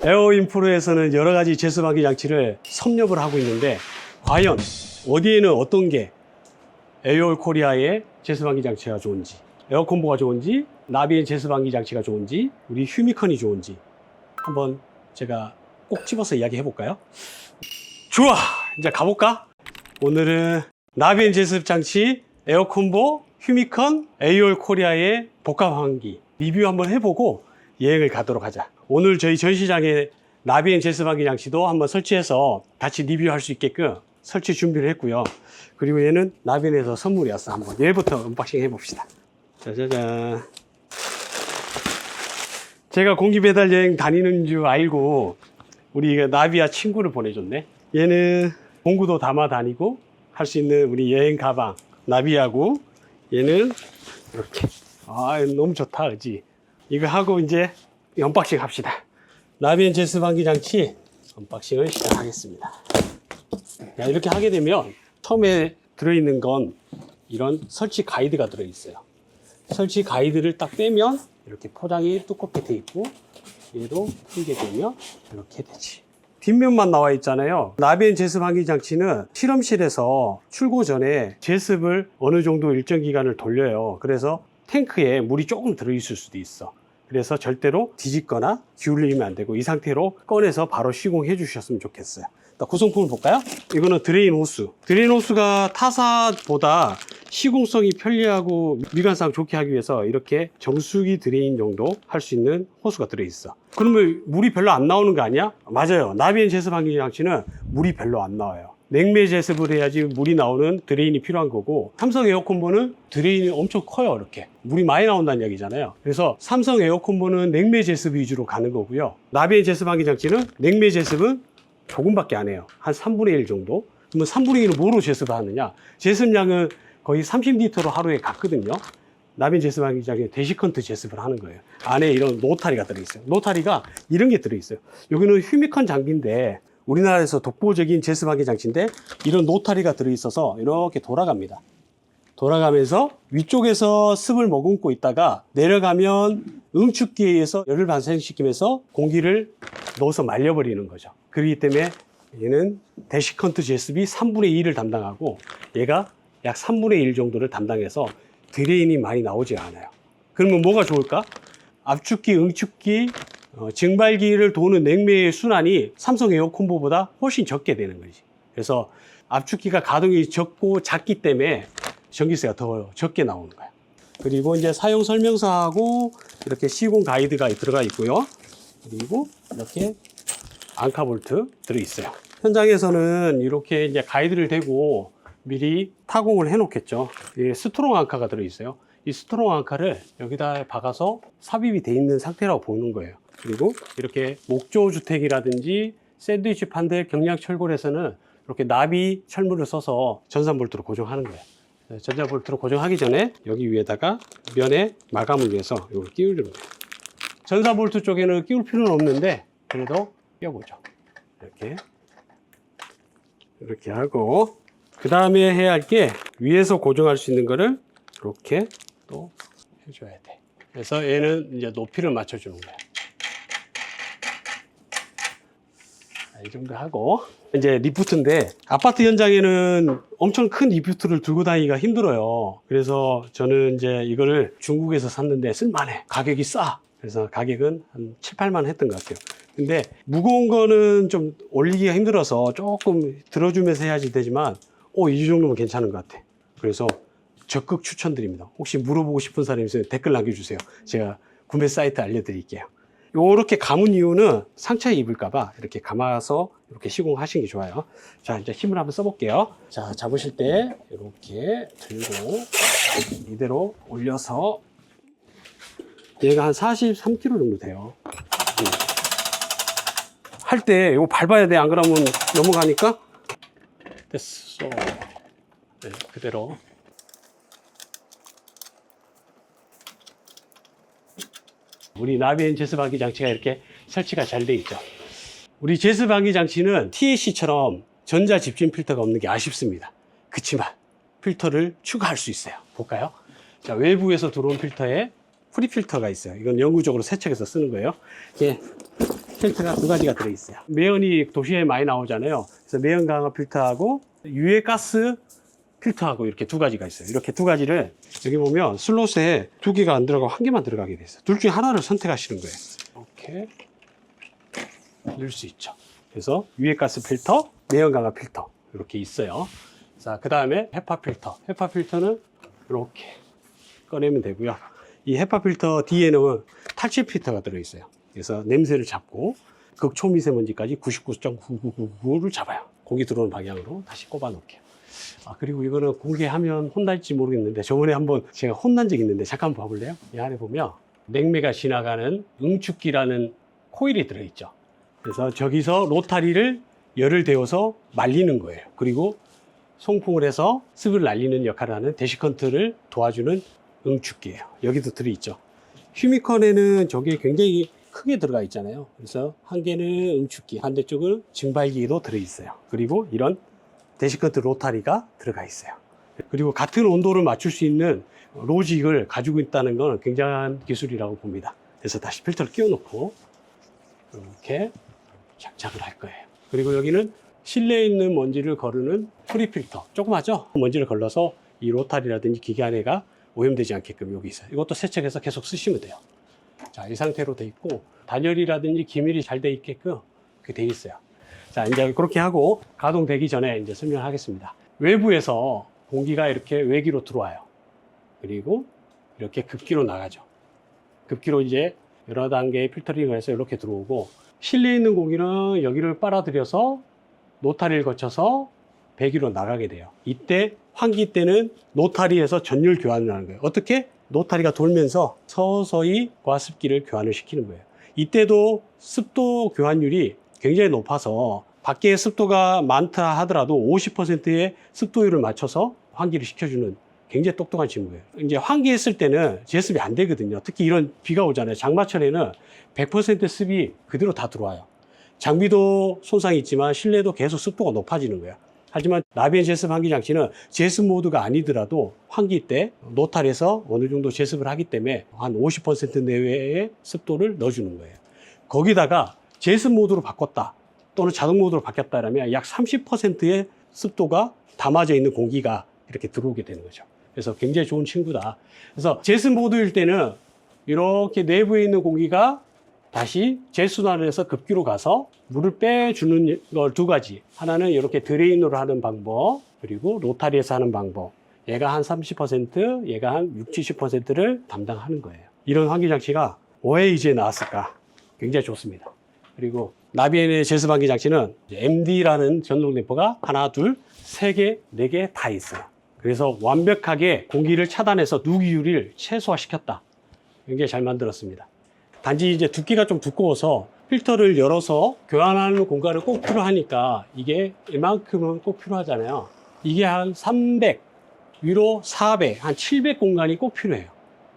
에어인프로에서는 여러 가지 제습방기 장치를 섭렵을 하고 있는데, 과연 어디에는 어떤 게 에어올 코리아의 제습방기 장치가 좋은지, 에어콤보가 좋은지, 나비엔 제습방기 장치가 좋은지, 우리 휴미컨이 좋은지 한번 제가 꼭 집어서 이야기 해볼까요? 좋아! 이제 가볼까? 오늘은 나비엔 제습 장치, 에어콤보, 휴미컨, 에어올 코리아의 복합환기 리뷰 한번 해보고 여행을 가도록 하자. 오늘 저희 전시장에 나비엔 제습방기 장치도 한번 설치해서 같이 리뷰할 수 있게끔 설치 준비를 했고요. 그리고 얘는 나비엔에서 선물이 왔어. 한번 얘부터 언박싱 해봅시다. 짜자잔. 제가 공기배달 여행 다니는 줄 알고 우리 나비아 친구를 보내줬네. 얘는 공구도 담아 다니고 할 수 있는 우리 여행 가방 나비하고, 얘는 이렇게. 아, 너무 좋다, 그지? 이거 하고 이제 언박싱 합시다. 나비엔 제습방기 장치 언박싱을 시작하겠습니다. 자, 이렇게 하게 되면 처음에 들어있는 건 이런 설치 가이드가 들어있어요. 설치 가이드를 딱 빼면 이렇게 포장이 두껍게 돼 있고, 얘도 풀게 되면 이렇게 되지. 뒷면만 나와 있잖아요. 나비엔 제습방기 장치는 실험실에서 출고 전에 제습을 어느 정도 일정 기간을 돌려요. 그래서 탱크에 물이 조금 들어있을 수도 있어. 그래서 절대로 뒤집거나 기울이면 안 되고 이 상태로 꺼내서 바로 시공해 주셨으면 좋겠어요. 구성품을 볼까요? 이거는 드레인 호스. 드레인 호스가 타사보다 시공성이 편리하고 미관상 좋게 하기 위해서 이렇게 정수기 드레인 정도 할 수 있는 호스가 들어있어. 그러면 물이 별로 안 나오는 거 아니야? 맞아요. 나비엔 제습방기 장치는 물이 별로 안 나와요. 냉매 제습을 해야지 물이 나오는 드레인이 필요한 거고, 삼성 에어콤보는 드레인이 엄청 커요. 이렇게 물이 많이 나온다는 얘기잖아요. 그래서 삼성 에어콤보는 냉매 제습 위주로 가는 거고요. 나비엔 제습방기 장치는 냉매 제습은 조금밖에 안 해요. 한 3분의 1 정도. 그러면 3분의 1은 뭐로 제습을 하느냐? 제습량은 거의 30리터로 하루에 갔거든요. 나비엔 제습방기 장치 데시컨트 제습을 하는 거예요. 안에 이런 노타리가 들어있어요. 노타리가 이런 게 들어있어요. 여기는 휴미컨 장비인데, 우리나라에서 독보적인 제습방기 장치인데, 이런 노타리가 들어있어서 이렇게 돌아갑니다. 돌아가면서 위쪽에서 습을 머금고 있다가 내려가면 응축기에 의해서 열을 발생시키면서 공기를 넣어서 말려버리는 거죠. 그렇기 때문에 얘는 데시컨트 제습이 3분의 2를 담당하고, 얘가 약 3분의 1 정도를 담당해서 드레인이 많이 나오지 않아요. 그러면 뭐가 좋을까? 압축기, 응축기, 증발기를 도는 냉매의 순환이 삼성 에어콤보보다 훨씬 적게 되는 거지. 그래서 압축기가 가동이 적고 작기 때문에 전기세가 더 적게 나오는 거야. 그리고 이제 사용 설명서하고 이렇게 시공 가이드가 들어가 있고요. 그리고 이렇게 앙카볼트 들어있어요. 현장에서는 이렇게 이제 가이드를 대고 미리 타공을 해 놓겠죠. 스트롱 앙카가 들어있어요. 이 스트롱 앙카를 여기다 박아서 삽입이 돼 있는 상태라고 보는 거예요. 그리고 이렇게 목조 주택이라든지 샌드위치 판넬 경량 철골에서는 이렇게 나비 철물을 써서 전산볼트로 고정하는 거예요. 전자볼트로 고정하기 전에 여기 위에다가 면에 마감을 위해서 이걸 끼우는 거예요. 전사볼트 쪽에는 끼울 필요는 없는데 그래도 끼워보죠. 이렇게 하고, 그 다음에 해야 할 게 위에서 고정할 수 있는 거를 이렇게 또 해줘야 돼. 그래서 얘는 이제 높이를 맞춰주는 거야. 이 정도 하고, 이제 리프트인데, 아파트 현장에는 엄청 큰 리프트를 들고 다니기가 힘들어요. 그래서 저는 이제 이거를 중국에서 샀는데 쓸만해. 가격이 싸. 그래서 가격은 한 7, 8만 했던 것 같아요. 근데 무거운 거는 좀 올리기가 힘들어서 조금 들어주면서 해야지 되지만, 이 정도면 괜찮은 것 같아. 그래서 적극 추천드립니다. 혹시 물어보고 싶은 사람이 있으면 댓글 남겨주세요. 제가 구매 사이트 알려드릴게요. 요렇게 감은 이유는 상처에 입을까봐 이렇게 감아서 이렇게 시공하시는 게 좋아요. 자, 이제 힘을 한번 써볼게요. 자, 잡으실 때 이렇게 들고 이대로 올려서, 얘가 한 43kg 정도 돼요. 할 때 이거 밟아야 돼. 안 그러면 넘어가니까. 됐어. 네, 그대로. 우리 나비엔 제습방기 장치가 이렇게 설치가 잘 돼 있죠. 우리 제습방기 장치는 TAC처럼 전자 집진 필터가 없는 게 아쉽습니다. 그치만 필터를 추가할 수 있어요. 볼까요? 자, 외부에서 들어온 필터에 프리 필터가 있어요. 이건 영구적으로 세척해서 쓰는 거예요. 이게 필터가 두 가지가 들어있어요. 매연이 도시에 많이 나오잖아요. 그래서 매연 강화 필터하고 유해 가스 필터하고 이렇게 두 가지가 있어요. 이렇게 두 가지를 여기 보면 슬롯에 두 개가 안 들어가고 한 개만 들어가게 돼 있어요. 둘 중에 하나를 선택하시는 거예요. 이렇게 넣을 수 있죠. 그래서 유해 가스 필터, 매연 강화 필터 이렇게 있어요. 자, 그 다음에 헤파 필터. 헤파 필터는 이렇게 꺼내면 되고요. 이 헤파 필터 뒤에는 탈취 필터가 들어있어요. 그래서 냄새를 잡고 극초미세먼지까지 99.9999를 잡아요. 공기 들어오는 방향으로 다시 꼽아 놓을게요. 그리고 이거는 공개하면 혼날지 모르겠는데 저번에 한번 제가 혼난 적이 있는데 잠깐 봐볼래요? 이 안에 보면 냉매가 지나가는 응축기라는 코일이 들어있죠. 그래서 저기서 로타리를 열을 데워서 말리는 거예요. 그리고 송풍을 해서 습을 날리는 역할을 하는 데시컨트를 도와주는 응축기예요. 여기도 들어있죠. 휴미컨에는 저게 굉장히 크게 들어가 있잖아요. 그래서 한 개는 응축기, 반대쪽은 증발기도 들어있어요. 그리고 이런 데시컨트 로타리가 들어가 있어요. 그리고 같은 온도를 맞출 수 있는 로직을 가지고 있다는 건 굉장한 기술이라고 봅니다. 그래서 다시 필터를 끼워놓고 이렇게 장착을 할 거예요. 그리고 여기는 실내에 있는 먼지를 거르는 프리 필터, 조그마죠? 먼지를 걸러서 이 로타리라든지 기계 안에가 오염되지 않게끔 여기 있어요. 이것도 세척해서 계속 쓰시면 돼요. 자, 이 상태로 돼 있고 단열이라든지 기밀이 잘 돼 있게끔 그렇게 돼 있어요. 자, 이제 그렇게 하고 가동되기 전에 이제 설명을 하겠습니다. 외부에서 공기가 이렇게 외기로 들어와요. 그리고 이렇게 급기로 나가죠. 급기로 이제 여러 단계의 필터링을 해서 이렇게 들어오고 실내에 있는 공기는 여기를 빨아들여서 노타리를 거쳐서 배기로 나가게 돼요. 이때 환기 때는 노타리에서 전율 교환을 하는 거예요. 어떻게? 노타리가 돌면서 서서히 과습기를 교환을 시키는 거예요. 이때도 습도 교환율이 굉장히 높아서 밖에 습도가 많다 하더라도 50%의 습도율을 맞춰서 환기를 시켜주는 굉장히 똑똑한 친구예요. 이제 환기했을 때는 제습이 안 되거든요. 특히 이런 비가 오잖아요. 장마철에는 100% 습이 그대로 다 들어와요. 장비도 손상이 있지만 실내도 계속 습도가 높아지는 거예요. 하지만 나비엔 제습 환기 장치는 제습 모드가 아니더라도 환기 때 노탈에서 어느 정도 제습을 하기 때문에 한 50% 내외의 습도를 넣어주는 거예요. 거기다가 제습 모드로 바꿨다 또는 자동 모드로 바뀌었다면 약 30%의 습도가 담아져 있는 공기가 이렇게 들어오게 되는 거죠. 그래서 굉장히 좋은 친구다. 그래서 제습 모드일 때는 이렇게 내부에 있는 공기가 다시 재순환을 해서 급기로 가서 물을 빼주는 걸 두 가지. 하나는 이렇게 드레인으로 하는 방법, 그리고 로타리에서 하는 방법. 얘가 한 30%, 얘가 한 60, 70%를 담당하는 거예요. 이런 환기 장치가 왜 이제 나왔을까? 굉장히 좋습니다. 그리고 나비엔의 제습 환기 장치는 MD라는 전동 댐퍼가 하나, 둘, 세 개, 네 개 다 있어요. 그래서 완벽하게 공기를 차단해서 누기율을 최소화시켰다. 굉장히 잘 만들었습니다. 단지 이제 두께가 좀 두꺼워서 필터를 열어서 교환하는 공간을 꼭 필요하니까 이게 이만큼은 꼭 필요하잖아요. 이게 한 300, 위로 400, 한 700 공간이 꼭 필요해요.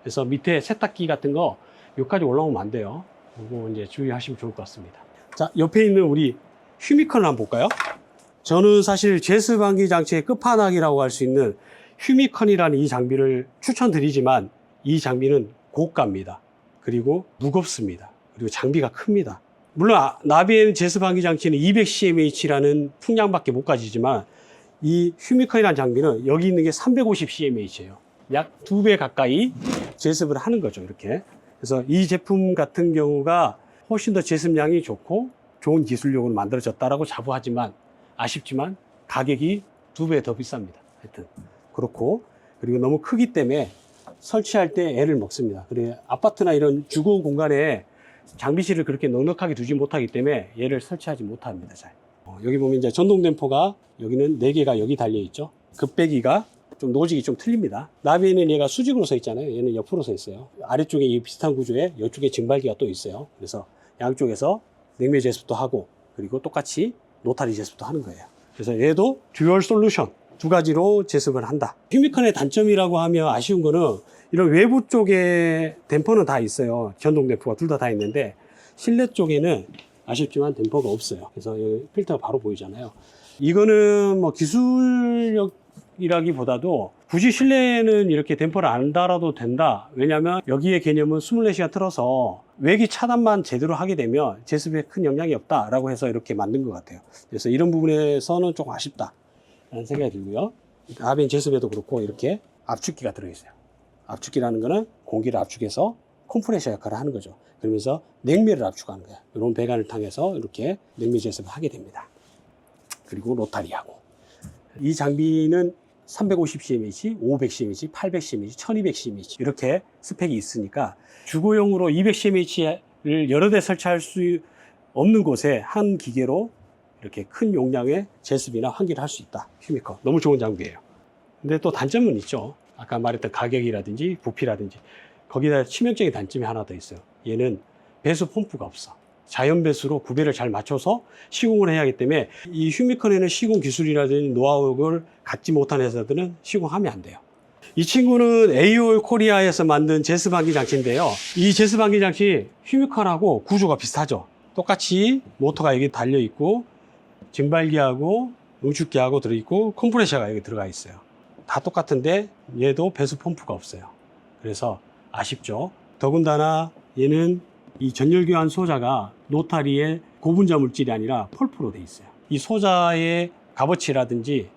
그래서 밑에 세탁기 같은 거 여기까지 올라오면 안 돼요. 이거 이제 주의하시면 좋을 것 같습니다. 자, 옆에 있는 우리 휴미컨을 한번 볼까요? 저는 사실 제습 환기 장치의 끝판왕이라고 할 수 있는 휴미컨이라는 이 장비를 추천드리지만 이 장비는 고가입니다. 그리고 무겁습니다. 그리고 장비가 큽니다. 물론 나비엔 제습 환기 장치는 200cmh라는 풍량밖에 못 가지지만 이 휴미컨이라는 장비는 여기 있는 게 350cmh예요. 약 2배 가까이 제습을 하는 거죠. 이렇게. 그래서 이 제품 같은 경우가 훨씬 더 제습량이 좋고 좋은 기술력으로 만들어졌다라고 자부하지만 아쉽지만 가격이 2배 더 비쌉니다. 하여튼 그렇고, 그리고 너무 크기 때문에 설치할 때 애를 먹습니다. 그래 아파트나 이런 주거 공간에 장비실을 그렇게 넉넉하게 두지 못하기 때문에 얘를 설치하지 못합니다. 잘. 여기 보면 이제 전동 댐퍼가 여기는 4개가 여기 달려 있죠. 급배기가 좀 노직이 좀 틀립니다. 나비에는 얘가 수직으로 서 있잖아요. 얘는 옆으로 서 있어요. 아래쪽에 이 비슷한 구조에 이쪽에 증발기가 또 있어요. 그래서 양쪽에서 냉매 제습도 하고 그리고 똑같이 노타리 제습도 하는 거예요. 그래서 얘도 듀얼 솔루션 두 가지로 제습을 한다. 휴미컨의 단점이라고 하면 아쉬운 거는 이런 외부 쪽에 댐퍼는 다 있어요. 전동 댐퍼가 둘 다 있는데 실내 쪽에는 아쉽지만 댐퍼가 없어요. 그래서 여기 필터가 바로 보이잖아요. 이거는 뭐 기술력 이라기보다도 굳이 실내에는 이렇게 댐퍼를 안 달아도 된다. 왜냐하면 여기에 개념은 24시간 틀어서 외기 차단만 제대로 하게 되면 제습에 큰 영향이 없다라고 해서 이렇게 만든 것 같아요. 그래서 이런 부분에서는 조금 아쉽다라는 생각이 들고요. 나비엔 제습에도 그렇고 이렇게 압축기가 들어있어요. 압축기라는 거는 공기를 압축해서 컴프레셔 역할을 하는 거죠. 그러면서 냉매를 압축하는 거예요. 이런 배관을 통해서 이렇게 냉매 제습을 하게 됩니다. 그리고 로타리하고 이 장비는 350cmh, 500cmh, 800cmh, 1200cmh 이렇게 스펙이 있으니까 주거용으로 200cmh를 여러 대 설치할 수 없는 곳에 한 기계로 이렇게 큰 용량의 제습이나 환기를 할 수 있다. 휴미컨 너무 좋은 장비예요. 근데 또 단점은 있죠. 아까 말했던 가격이라든지 부피라든지 거기다 치명적인 단점이 하나 더 있어요. 얘는 배수 펌프가 없어. 자연 배수로 구배를 잘 맞춰서 시공을 해야 하기 때문에 이 휴미컨에는 시공 기술이라든지 노하우를 갖지 못한 회사들은 시공하면 안 돼요. 이 친구는 AOL 코리아에서 만든 제습환기 장치인데요. 이 제습환기 장치 휴미컨하고 구조가 비슷하죠. 똑같이 모터가 여기 달려 있고 증발기하고 응축기하고 들어있고 컴프레셔가 여기 들어가 있어요. 다 똑같은데 얘도 배수 펌프가 없어요. 그래서 아쉽죠. 더군다나 얘는 이 전열교환 소자가 노타리의 고분자 물질이 아니라 펄프로 돼 있어요. 이 소자의 값어치라든지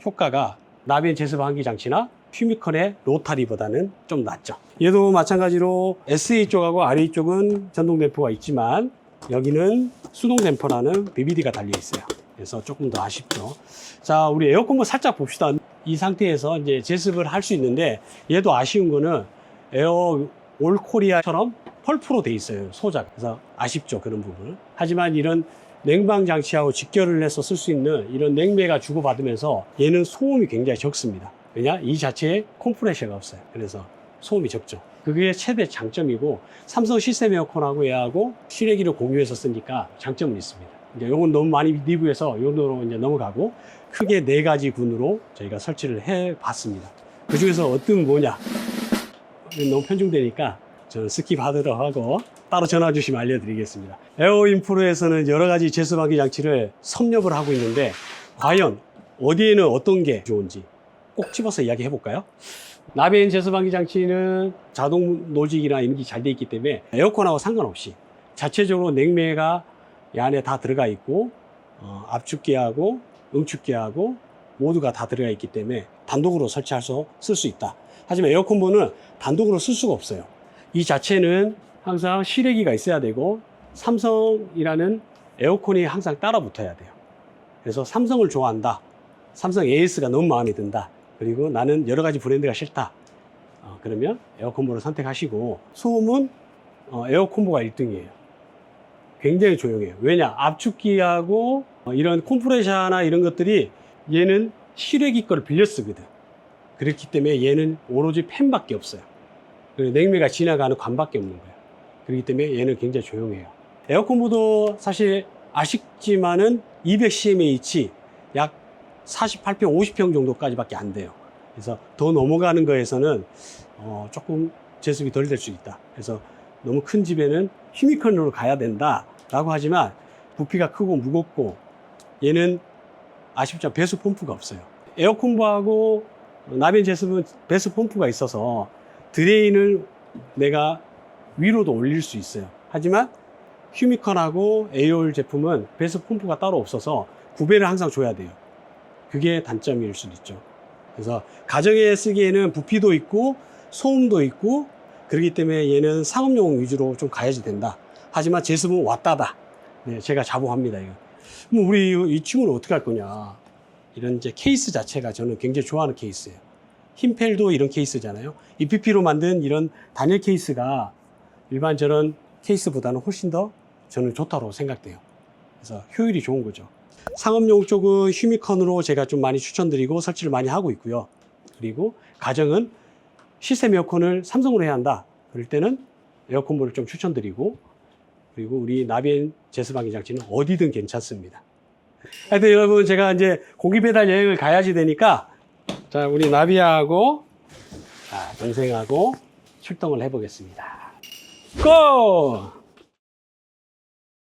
효과가 나비엔 제습환기 장치나 휴미컨의 로타리보다는 좀 낫죠. 얘도 마찬가지로 SA 쪽하고 RA 쪽은 전동 댐퍼가 있지만 여기는 수동 댐퍼라는 BBD가 달려 있어요. 그래서 조금 더 아쉽죠. 자, 우리 에어컨 살짝 봅시다. 이 상태에서 이제 제습을 할 수 있는데 얘도 아쉬운 거는 에어 올 코리아처럼 펄프로 돼 있어요, 소자가. 그래서 아쉽죠, 그런 부분은. 하지만 이런 냉방 장치하고 직결을 해서 쓸 수 있는 이런 냉매가 주고받으면서 얘는 소음이 굉장히 적습니다. 왜냐? 이 자체에 컴프레셔가 없어요. 그래서 소음이 적죠. 그게 최대 장점이고 삼성 시스템 에어컨하고 얘하고 실외기를 공유해서 쓰니까 장점은 있습니다. 이제 요건 너무 많이 리뷰해서 요거로 이제 넘어가고 크게 4가지 군으로 저희가 설치를 해 봤습니다. 그 중에서 어떤 뭐냐? 너무 편중되니까 저는 스킵하도록 하고 따로 전화 주시면 알려드리겠습니다. 에어인프로에서는 여러 가지 제습환기 장치를 섭렵을 하고 있는데 과연 어디에는 어떤 게 좋은지 꼭 집어서 이야기해 볼까요? 나비엔 제습환기 장치는 자동 노직이나 이런 게 잘 돼 있기 때문에 에어컨하고 상관없이 자체적으로 냉매가 이 안에 다 들어가 있고 압축기하고 응축기하고 모두가 다 들어가 있기 때문에 단독으로 설치해서 쓸 수 있다. 하지만 에어컨보는 단독으로 쓸 수가 없어요. 이 자체는 항상 실외기가 있어야 되고 삼성이라는 에어컨이 항상 따라 붙어야 돼요. 그래서 삼성을 좋아한다. 삼성 AS가 너무 마음에 든다. 그리고 나는 여러 가지 브랜드가 싫다. 그러면 에어컨보를 선택하시고 소음은 에어컨보가 1등이에요. 굉장히 조용해요. 왜냐? 압축기하고 이런 컴프레셔나 이런 것들이 얘는 실외기 거를 빌려 쓰거든. 그렇기 때문에 얘는 오로지 팬밖에 없어요. 그리고 냉매가 지나가는 관밖에 없는 거예요. 그렇기 때문에 얘는 굉장히 조용해요. 에어컨보도 사실 아쉽지만은 200cmh 약 48평, 50평 정도까지밖에 안 돼요. 그래서 더 넘어가는 거에서는 조금 제습이 덜 될 수 있다. 그래서 너무 큰 집에는 휴미컨으로 가야 된다라고 하지만 부피가 크고 무겁고 얘는 아쉽지만 배수 펌프가 없어요. 에어컨보하고 나비엔 제습은 배수 펌프가 있어서 드레인을 내가 위로도 올릴 수 있어요. 하지만 휴미컨하고 에어올 제품은 배수 펌프가 따로 없어서 구배를 항상 줘야 돼요. 그게 단점일 수도 있죠. 그래서 가정에 쓰기에는 부피도 있고 소음도 있고 그렇기 때문에 얘는 상업용 위주로 좀 가야지 된다. 하지만 제습은 왔다다. 네, 제가 자부합니다. 이거. 그럼 우리 이 친구는 어떻게 할 거냐? 이런 이제 케이스 자체가 저는 굉장히 좋아하는 케이스예요. 흰펠도 이런 케이스잖아요. EPP로 만든 이런 단일 케이스가 일반 저런 케이스보다는 훨씬 더 저는 좋다고 생각돼요. 그래서 효율이 좋은 거죠. 상업용 쪽은 휴미컨으로 제가 좀 많이 추천드리고 설치를 많이 하고 있고요. 그리고 가정은 시스템 에어컨을 삼성으로 해야 한다. 그럴 때는 에어컨볼을 좀 추천드리고 그리고 우리 나비엔 제습환기 장치는 어디든 괜찮습니다. 하여튼 여러분 제가 이제 공기 배달 여행을 가야지 되니까 자 우리 나비야하고 동생하고 출동을 해보겠습니다. 고!